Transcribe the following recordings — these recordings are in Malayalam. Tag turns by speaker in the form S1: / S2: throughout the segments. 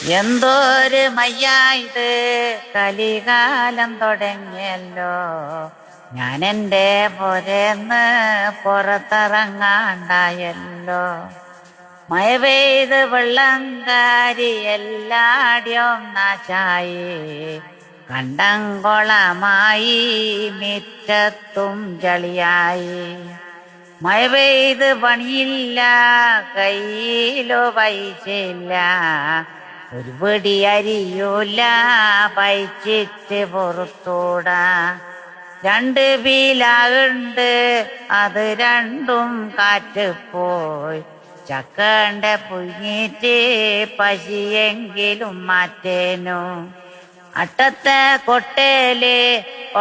S1: എന്തോരു മയ്യായത് കലികാലം തുടങ്ങിയല്ലോ. ഞാൻ എൻ്റെ പൊരേന്ന് പുറത്തിറങ്ങാണ്ടായല്ലോ. മഴ പെയ്ത് വെള്ളം കാരി എല്ലാടിയും നാശായി. കണ്ടംകൊളമായി മിറ്റത്തും ചളിയായി. മഴ പെയ്ത് പണിയില്ല, കയ്യിലോ പൈസയില്ല. ഒരു പിടി അരിയൂല, പൈച്ചിട്ട് പുറത്തൂടാ. 2 പീലാകുണ്ട്, അത് രണ്ടും കാറ്റ് പോയി. ചക്കണ്ട പുഴുങ്ങിയിട്ട് പശിയെങ്കിലും മാറ്റേനു. അട്ടത്തെ കൊട്ടേല്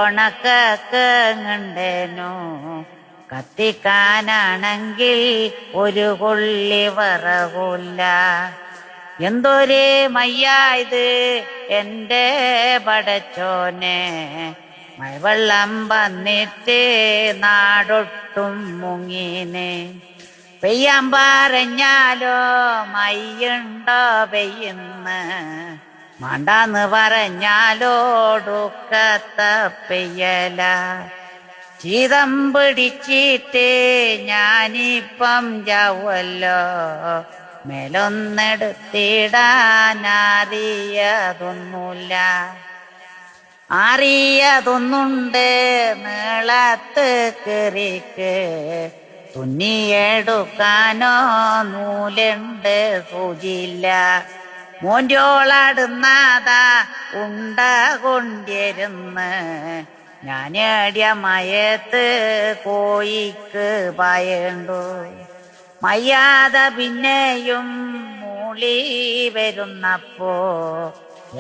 S1: ഉണക്കങ്ങണ്ടേനു. കത്തിക്കാനാണെങ്കിൽ ഒരു കൊള്ളി വിറകൂല്ല. എന്തൊരു മയ്യായത് എൻ്റെ പടച്ചോനെ. മഴവെള്ളം വന്നിട്ട് നാടൊട്ടും മുങ്ങീന്. പെയ്യാൻ പറഞ്ഞാലോ മയ്യുണ്ടോ പെയ്യുന്ന്. മാണ്ടാന്ന് പറഞ്ഞാലോടുക്കത്ത പെയ്യല. ശീതം പിടിച്ചിട്ട് ഞാനിപ്പം ചാവല്ലോ. മേലൊന്നെടുത്തിടാനറിയതൊന്നുമില്ല. അറിയതൊന്നുണ്ട് നീളത്ത് കീറിക്ക്. തുന്നിയെടുക്കാനോ നൂലുണ്ട്, സൂചിയില്ല. മോൻ്റോളടുന്നാതാ ഉണ്ട കൊണ്ടിരുന്ന്. ഞാനേടിയ മയത്ത് കോയിക്ക് പായണ്ടു. മയ്യാത പിന്നെയും മൂളി വരുന്നപ്പോ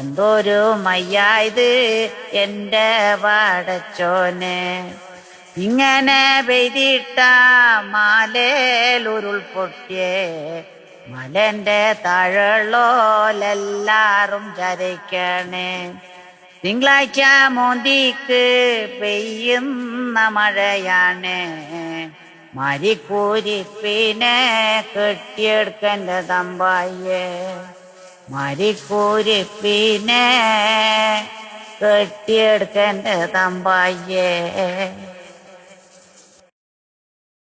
S1: എന്തൊരു മയ്യായത് എൻ്റെ പടച്ചോനെ. ഇങ്ങനെ പെയ്തിട്ട മാലേലുരുൾപൊട്ടിയേ. മലന്റെ താഴെള്ളോലെല്ലാരും ചരയ്ക്കണേ. തിങ്കളാഴ്ച മോന്തിക്ക് പെയ്യുന്ന മഴയാണ്. മരിക്കൂരിപ്പിനെ കെട്ടിയെടുക്കൻ്റെ തമ്പായേ. മരിക്കൂരിപ്പിനെ കെട്ടിയെടുക്കൻ്റെ തമ്പായേ.